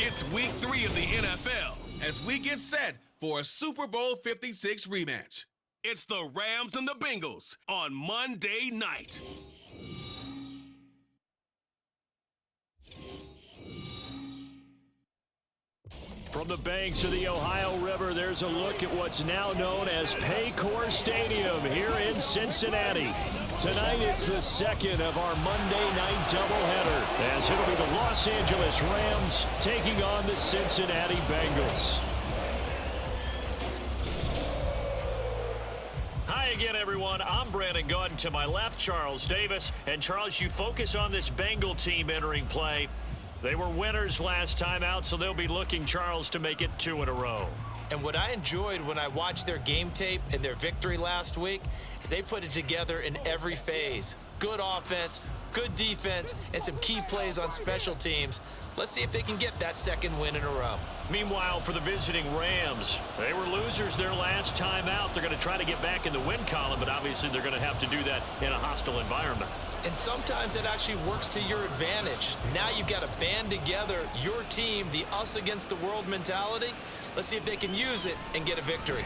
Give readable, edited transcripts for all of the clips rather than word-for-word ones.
It's week 3 of the NFL as we get set for a Super Bowl 56 rematch. It's the Rams and the Bengals on Monday night. From the banks of the Ohio River, there's a look at what's now known as Paycor Stadium here in Cincinnati. Tonight, it's the second of our Monday night doubleheader, as it'll be the Los Angeles Rams taking on the Cincinnati Bengals. Hi again, everyone. I'm Brandon Gautin. To my left, Charles Davis. And Charles, you focus on this Bengal team entering play. They were winners last time out, so they'll be looking, Charles, to make it 2 in a row. And what I enjoyed when I watched their game tape and their victory last week is they put it together in every phase. Good offense, good defense, and some key plays on special teams. Let's see if they can get that second win in a row. Meanwhile, for the visiting Rams, they were losers their last time out. They're going to try to get back in the win column, but obviously they're going to have to do that in a hostile environment. And sometimes that actually works to your advantage. Now you've got to band together your team, the us against the world mentality. Let's see if they can use it and get a victory.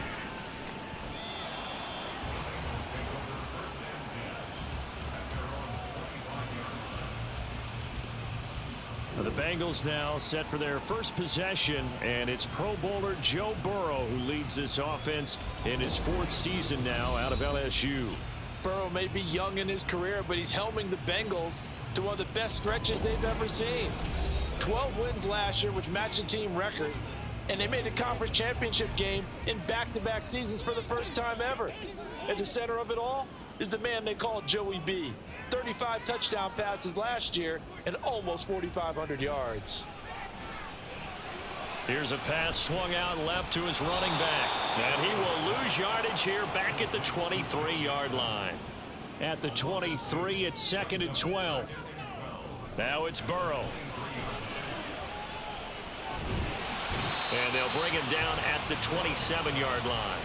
The Bengals now set for their first possession, and it's Pro Bowler Joe Burrow who leads this offense in his 4th season now out of LSU. Burrow may be young in his career, but he's helming the Bengals to one of the best stretches they've ever seen. 12 wins last year, which matched the team record, and they made the conference championship game in back-to-back seasons for the first time ever. At the center of it all is the man they call Joey B. 35 touchdown passes last year and almost 4,500 yards. Here's a pass swung out left to his running back. And he will lose yardage here back at the 23-yard line. At the 23, it's 2nd and 12. Now it's Burrow. And they'll bring him down at the 27-yard line.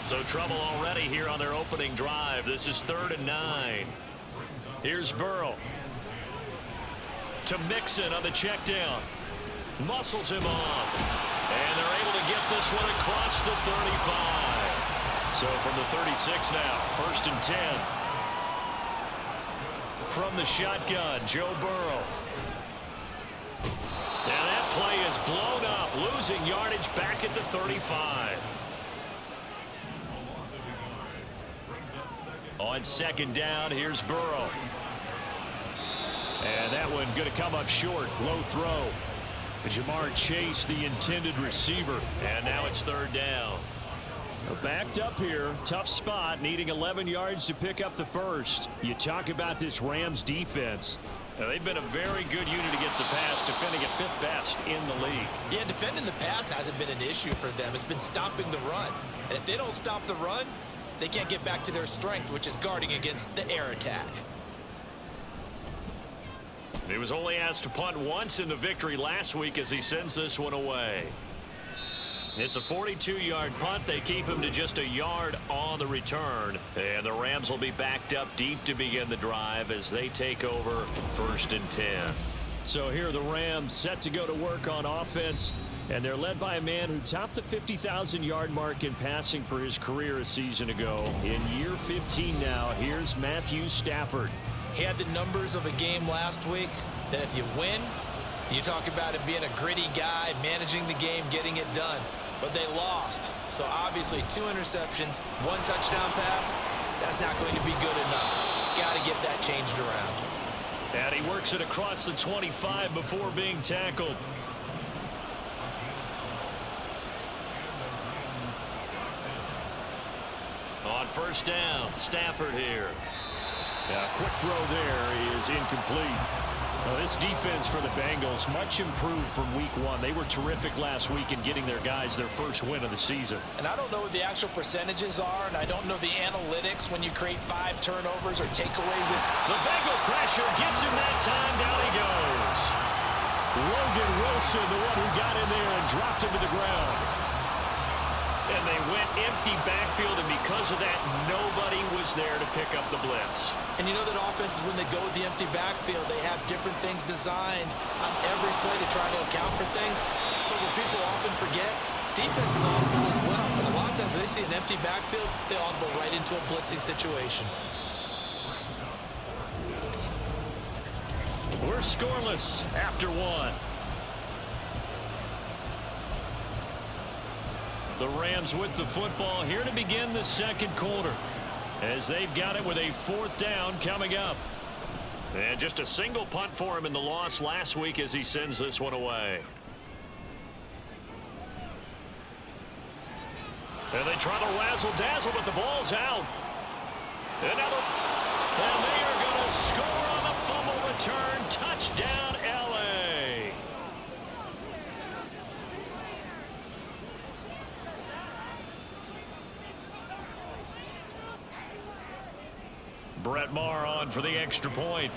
So trouble already here on their opening drive. This is 3rd and 9. Here's Burrow. To Mixon on the check down. Muscles him off. And they're able to get this one across the 35. So from the 36 now, 1st and 10. From the shotgun, Joe Burrow. Now that play is blown up, losing yardage back at the 35. On 2nd down, here's Burrow. And that one going to come up short, low throw. Jamar Chase, the intended receiver. And now it's 3rd down. Backed up here, tough spot, needing 11 yards to pick up the first. You talk about this Rams defense. Now, they've been a very good unit against the pass, defending at 5th best in the league. Yeah, defending the pass hasn't been an issue for them. It's been stopping the run. And if they don't stop the run, they can't get back to their strength, which is guarding against the air attack. He was only asked to punt once in the victory last week as he sends this one away. It's a 42-yard punt. They keep him to just a yard on the return. And the Rams will be backed up deep to begin the drive as they take over 1st and 10. So here are the Rams set to go to work on offense. And they're led by a man who topped the 50,000-yard mark in passing for his career a season ago. In year 15 now, here's Matthew Stafford. He had the numbers of a game last week that if you win, you talk about him being a gritty guy, managing the game, getting it done. But they lost. So obviously 2 interceptions, 1 touchdown pass, that's not going to be good enough. Got to get that changed around. And he works it across the 25 before being tackled. On 1st down, Stafford here. Quick throw there is incomplete. Now, this defense for the Bengals, much improved from week 1. They were terrific last week in getting their guys their first win of the season. And I don't know what the actual percentages are, and I don't know the analytics when you create 5 turnovers or takeaways. The Bengal pressure gets him that time. Down he goes. Logan Wilson, the one who got in there and dropped him to the ground. And they went empty backfield, and because of that, nobody was there to pick up the blitz. And you know that offenses, when they go with the empty backfield, they have different things designed on every play to try to account for things. But what people often forget, defense is audible as well. And a lot of times when they see an empty backfield, they audible right into a blitzing situation. We're scoreless after one. The Rams with the football here to begin the second quarter, as they've got it with a fourth down coming up. And just a single punt for him in the loss last week as he sends this one away. And they try to razzle-dazzle, but the ball's out. And they are going to score on the fumble return. Touchdown, L.A. Brett Maher on for the extra point.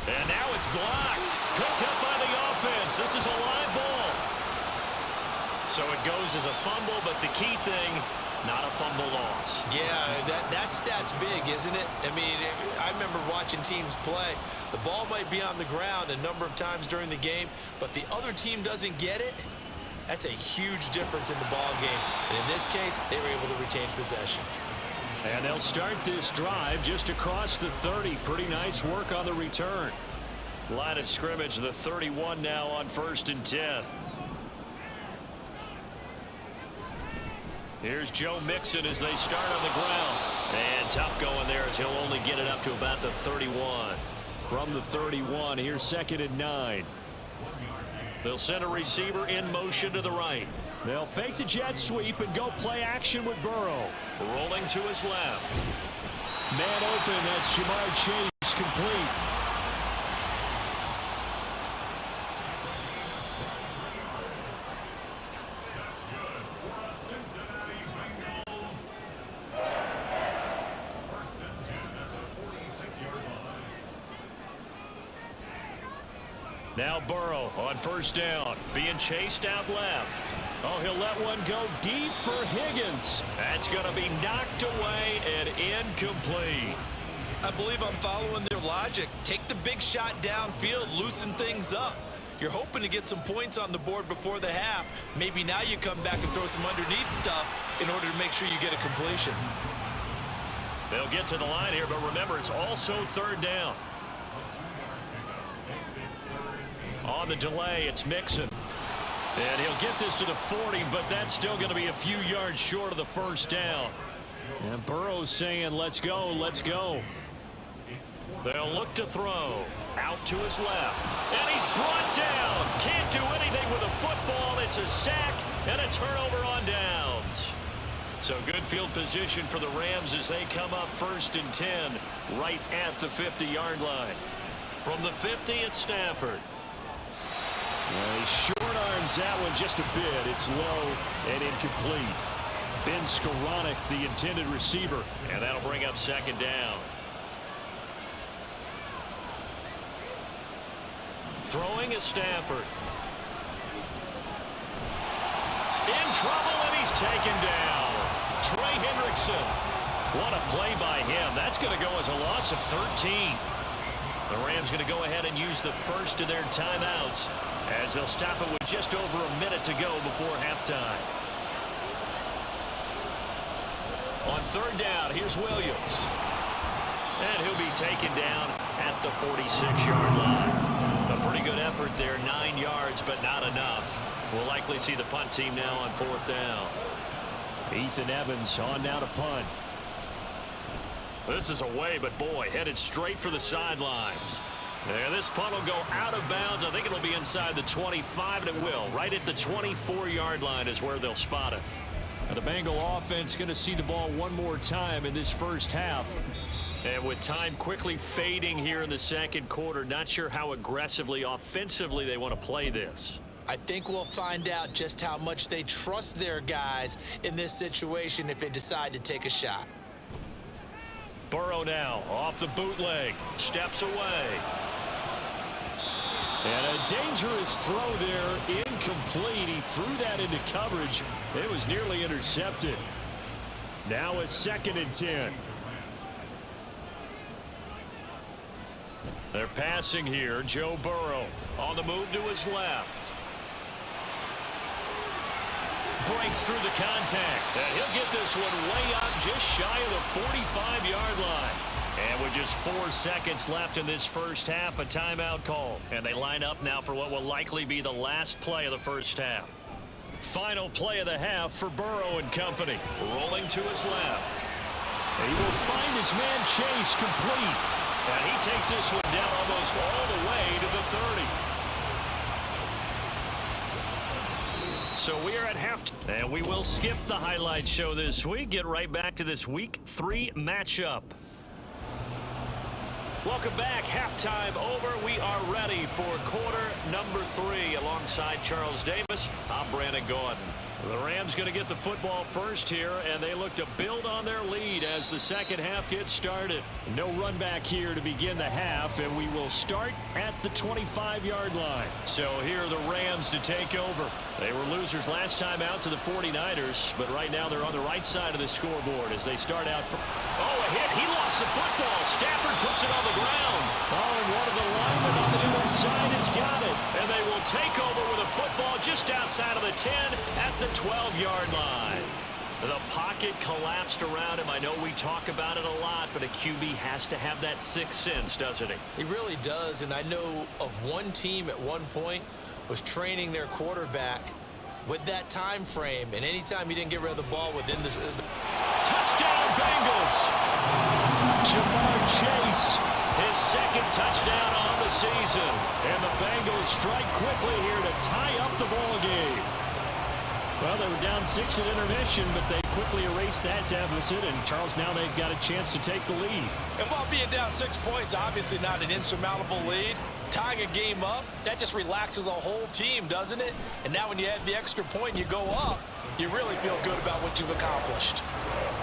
And now it's blocked. Picked up by the offense. This is a live ball. So it goes as a fumble, but the key thing, not a fumble loss. Yeah, that stat's big, isn't it? I mean, I remember watching teams play. The ball might be on the ground a number of times during the game, but the other team doesn't get it. That's a huge difference in the ball game. And in this case, they were able to retain possession. And they'll start this drive just across the 30. Pretty nice work on the return. Line of scrimmage, the 31 now on 1st and 10. Here's Joe Mixon as they start on the ground. And tough going there as he'll only get it up to about the 31. From the 31, here's 2nd and 9. They'll send a receiver in motion to the right. They'll fake the jet sweep and go play action with Burrow. Rolling to his left. Man open, that's Jamar Chase, complete. Now Burrow on 1st down, being chased out left. Oh, he'll let one go deep for Higgins. That's going to be knocked away and incomplete. I believe I'm following their logic. Take the big shot downfield, loosen things up. You're hoping to get some points on the board before the half. Maybe now you come back and throw some underneath stuff in order to make sure you get a completion. They'll get to the line here, but remember, it's also 3rd down. On the delay, it's Mixon. And he'll get this to the 40, but that's still going to be a few yards short of the 1st down. And Burrow's saying, let's go, let's go. They'll look to throw. Out to his left. And he's brought down. Can't do anything with a football. It's a sack and a turnover on downs. So good field position for the Rams as they come up 1st and 10 right at the 50-yard line. From the 50, it's Stafford. He short arms that one just a bit. It's low and incomplete. Ben Skoranek, the intended receiver. And that'll bring up 2nd down. Throwing is Stafford. In trouble, and he's taken down. Trey Hendrickson. What a play by him. That's going to go as a loss of 13. The Rams going to go ahead and use the first of their timeouts as they'll stop it with just over a minute to go before halftime. On 3rd down, here's Williams. And he'll be taken down at the 46-yard line. A pretty good effort there, 9 yards, but not enough. We'll likely see the punt team now on 4th down. Ethan Evans on now to punt. This is away, but boy, headed straight for the sidelines. And this punt will go out of bounds. I think it'll be inside the 25, and it will. Right at the 24-yard line is where they'll spot it. And the Bengal offense going to see the ball one more time in this first half. And with time quickly fading here in the second quarter, not sure how aggressively, offensively they want to play this. I think we'll find out just how much they trust their guys in this situation if they decide to take a shot. Burrow now off the bootleg, steps away. And a dangerous throw there, incomplete. He threw that into coverage. It was nearly intercepted. Now a 2nd and 10. They're passing here. Joe Burrow on the move to his left. Breaks through the contact. And he'll get this one way up just shy of the 45-yard line. And with just 4 seconds left in this first half, a timeout call. And they line up now for what will likely be the last play of the first half. Final play of the half for Burrow and company. Rolling to his left. He will find his man Chase complete. And he takes this one down almost all the way to the 30. So we are at halftime, and we will skip the highlight show this week. Get right back to this Week 3 matchup. Welcome back. Halftime over. We are ready for quarter number 3. Alongside Charles Davis, I'm Brandon Gordon. The Rams going to get the football first here, and they look to build on their lead as the second half gets started. No run back here to begin the half, and we will start at the 25-yard line. So here are the Rams to take over. They were losers last time out to the 49ers, but right now they're on the right side of the scoreboard as they start out from... Oh, a hit. He lost the football. Stafford puts it on the ground. Oh, and one of the linemen on the other side has got it. And they will take over with a football just outside of the 10 at the 12-yard line. The pocket collapsed around him. I know we talk about it a lot, but a QB has to have that sixth sense, doesn't he? He really does, and I know of one team at one point was training their quarterback with that time frame, and anytime he didn't get rid of the ball within the... Touchdown, Bengals! Jamar Chase. His second touchdown on the season. And the Bengals strike quickly here to tie up the ball game. Well, they were down 6 at intermission, but they quickly erased that deficit, and Charles, now they've got a chance to take the lead. And while being down 6 points, obviously not an insurmountable lead, tying a game up, that just relaxes a whole team, doesn't it? And now when you add the extra point and you go up, you really feel good about what you've accomplished.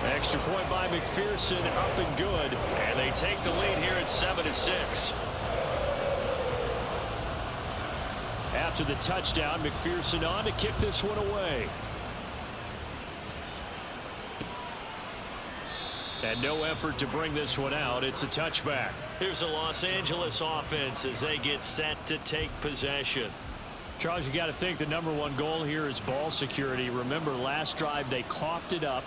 Extra point by McPherson, up and good. And they take the lead here at 7-6. After the touchdown, McPherson on to kick this one away. And no effort to bring this one out. It's a touchback. Here's the Los Angeles offense as they get set to take possession. Charles, you got to think the #1 goal here is ball security. Remember, last drive they coughed it up.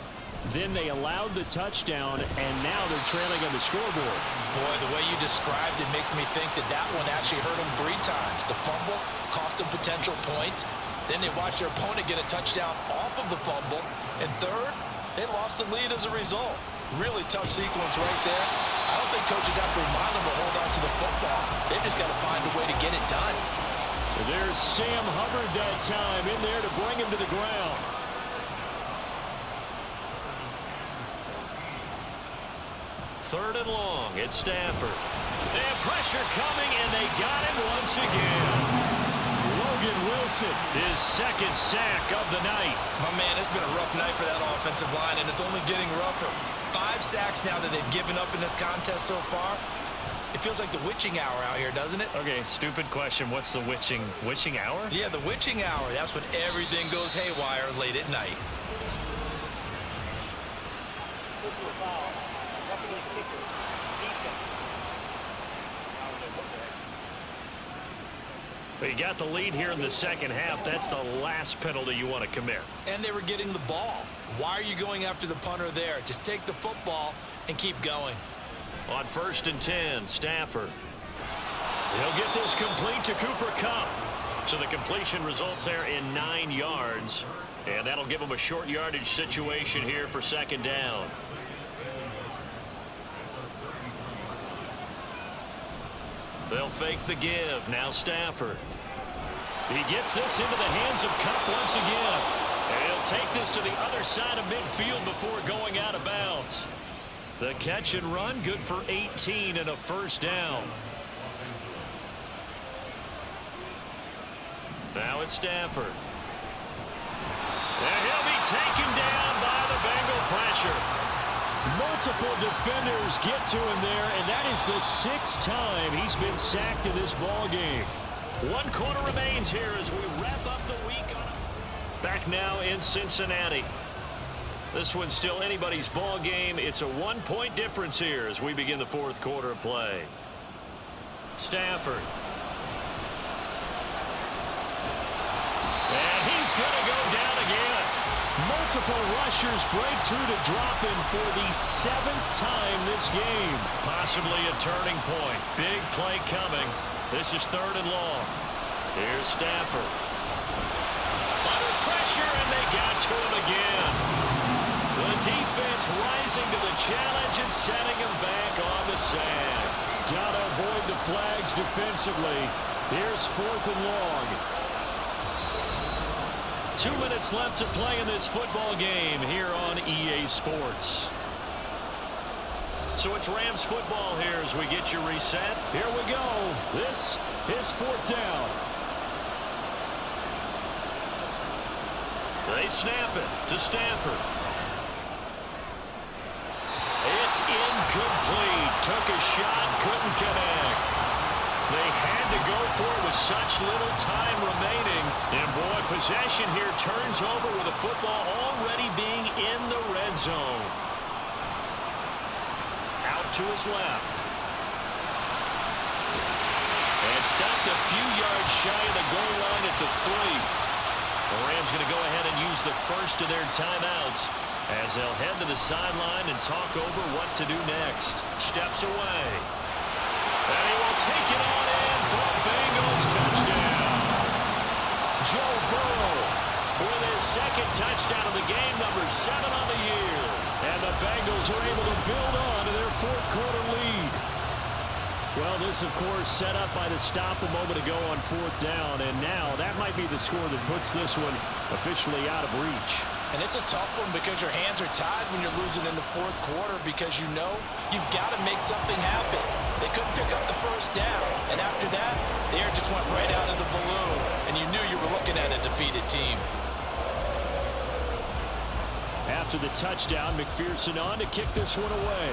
Then they allowed the touchdown, and now they're trailing on the scoreboard. Boy, the way you described it makes me think that that one actually hurt them 3 times. The fumble cost them potential points. Then they watched their opponent get a touchdown off of the fumble. And third, they lost the lead as a result. Really tough sequence right there. I don't think coaches have to remind them to hold on to the football. They just got to find a way to get it done. There's Sam Hubbard that time in there to bring him to the ground. Third and long. It's Stafford. And pressure coming, and they got him once again. Logan Wilson, his second sack of the night. My man, it's been a rough night for that offensive line, and it's only getting rougher. 5 sacks now that they've given up in this contest so far. It feels like the witching hour out here, doesn't it? Okay, stupid question. What's the witching hour? Yeah, the witching hour. That's when everything goes haywire late at night. But you got the lead here in the second half. That's the last penalty you want to commit. And they were getting the ball. Why are you going after the punter there? Just take the football and keep going. On 1st and 10, Stafford. He'll get this complete to Cooper Kupp. So the completion results there in 9 yards. And that'll give him a short yardage situation here for second down. They'll fake the give. Now Stafford. He gets this into the hands of Kupp once again. And he'll take this to the other side of midfield before going out of bounds. The catch and run, good for 18 and a first down. Now it's Stafford. And he'll be taken down by the Bengal pressure. Multiple defenders get to him there, and that is the 6th time he's been sacked in this ball game. 1 quarter remains here as we wrap up the week. Back now in Cincinnati. This one's still anybody's ball game. It's a 1-point difference here as we begin the 4th quarter of play. Stafford. And he's going to go down again. Multiple rushers break through to drop him for the 7th time this game. Possibly a turning point. Big play coming. This is 3rd and long. Here's Stafford. Under pressure, and they got to him again. The defense rising to the challenge and setting him back on the sand. Got to avoid the flags defensively. Here's 4th and long. 2 minutes left to play in this football game here on EA Sports. So it's Rams football here as we get you reset. Here we go. This is 4th down. They snap it to Stafford. It's incomplete. Took a shot, couldn't connect. They had to go for it with such little time remaining. And boy, possession here turns over with the football already being in the red zone. Out to his left. And stopped a few yards shy of the goal line at the 3. The Rams going to go ahead and use the first of their timeouts as they'll head to the sideline and talk over what to do next. Steps away. And he will take it on in for a Bengals touchdown. Joe Burrow with his 2nd touchdown of the game, number 7 on the year. And the Bengals are able to build on to their 4th quarter lead. Well, this, of course, set up by the stop a moment ago on 4th down. And now that might be the score that puts this one officially out of reach. And it's a tough one because your hands are tied when you're losing in the 4th quarter because you know you've got to make something happen. They couldn't pick up the 1st down. And after that, the air just went right out of the balloon. And you knew you were looking at a defeated team. After the touchdown, McPherson on to kick this one away.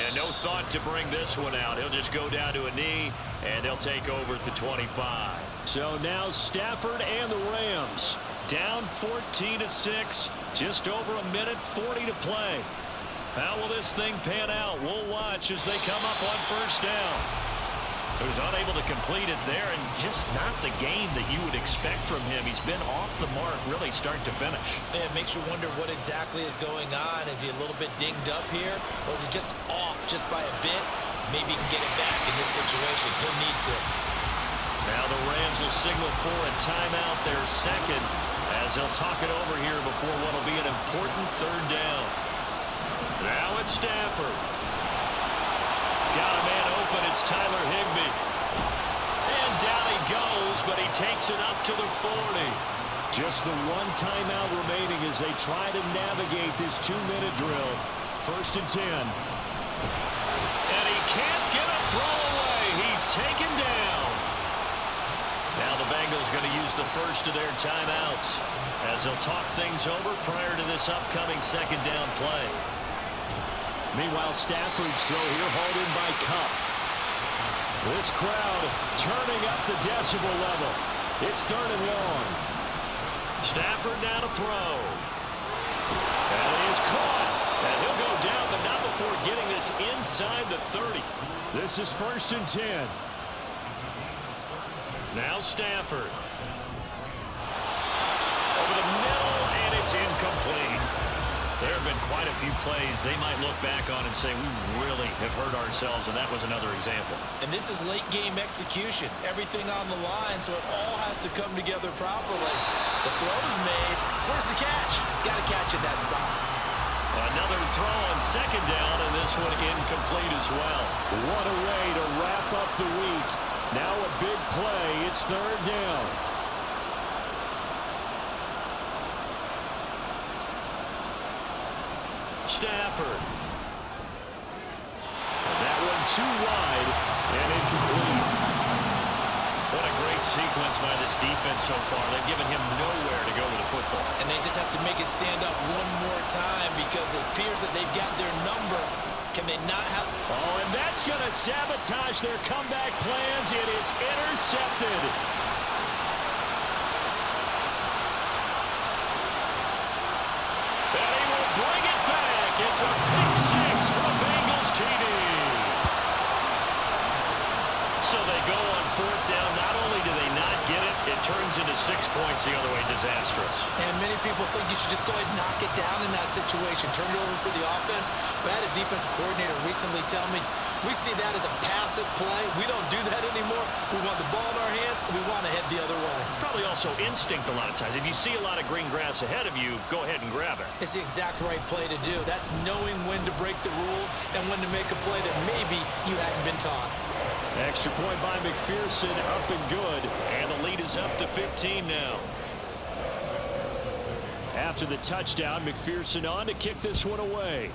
And no thought to bring this one out. He'll just go down to a knee, and they'll take over at the 25. So now Stafford and the Rams down 14-6, just over a minute 40 to play. How will this thing pan out? We'll watch as they come up on 1st down. So he's unable to complete it there, and just not the game that you would expect from him. He's been off the mark really start to finish. Yeah, it makes you wonder what exactly is going on. Is he a little bit dinged up here, or is he just off just by a bit? Maybe he can get it back in this situation. He'll need to. Now the Rams will signal for a timeout, their 2nd, as they'll talk it over here before what will be an important 3rd down. Now it's Stafford. Got a man open. It's Tyler Higbee. And down he goes, but he takes it up to the 40. Just the 1 timeout remaining as they try to navigate this 2-minute drill. 1st and 10. And he can't get a throw away. He's taken down. Now the Bengals going to use the first of their timeouts as they'll talk things over prior to this upcoming 2nd down play. Meanwhile, Stafford's throw here hauled in by Cup. This crowd turning up the decibel level. It's 3rd and long. Stafford now to throw. And he is caught. And he'll go down, but not before getting this inside the 30. This is 1st and 10. Now Stafford. Over the middle, and it's incomplete. There have been quite a few plays they might look back on and say, we really have hurt ourselves, and that was another example. And this is late game execution. Everything on the line, so it all has to come together properly. The throw is made. Where's the catch? Got to catch in that spot. Another throw on 2nd down, and this one incomplete as well. What a way to wrap up the week. Now a big play. It's 3rd down. Stafford. That one too wide and incomplete. What a great sequence by this defense so far. They've given him nowhere to go with the football. And they just have to make it stand up one more time because it appears that they've got their number. Can they not have... Oh, and that's going to sabotage their comeback plans. It is intercepted. And he will bring it back. It's a pick six for the Bengals TD. So they go on fourth down. Not only do they not get it, it turns into 6 points the other way. Disastrous. And many people think you should just go ahead and knock it down in that situation. Turn it over for the offense. But I had a defensive coordinator recently tell me, we see that as a passive play. We don't do that anymore. We want the ball in our hands, and we want to head the other way. It's probably also instinct a lot of times. If you see a lot of green grass ahead of you, go ahead and grab it. It's the exact right play to do. That's knowing when to break the rules and when to make a play that maybe you hadn't been taught. Extra point by McPherson, up and good. And the lead is up to 15 now. After the touchdown, McPherson on to kick this one away.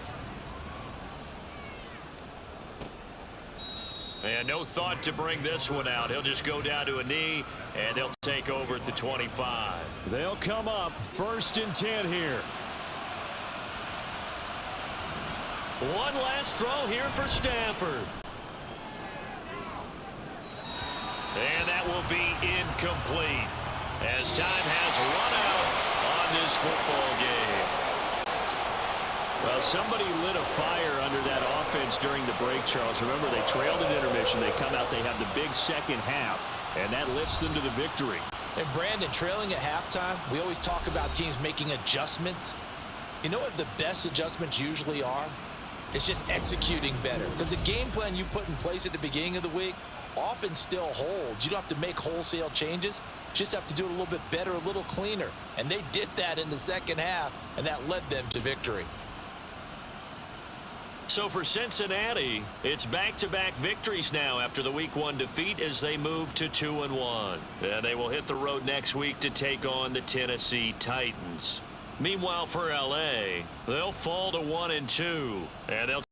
And no thought to bring this one out. He'll just go down to a knee, and they'll take over at the 25. They'll come up 1st and 10 here. One last throw here for Stanford. And that will be incomplete as time has run out on this football game. Well, somebody lit a fire under that offense during the break, Charles. Remember, they trailed at intermission. They come out, they have the big second half, and that lifts them to the victory. And Brandon, trailing at halftime, we always talk about teams making adjustments. You know what the best adjustments usually are? It's just executing better. Because the game plan you put in place at the beginning of the week often still holds. You don't have to make wholesale changes. You just have to do it a little bit better, a little cleaner. And they did that in the second half, and that led them to victory. So for Cincinnati, it's back-to-back victories now after the Week 1 defeat as they move to 2-1. And they will hit the road next week to take on the Tennessee Titans. Meanwhile, for L.A., they'll fall to 1-2, and they'll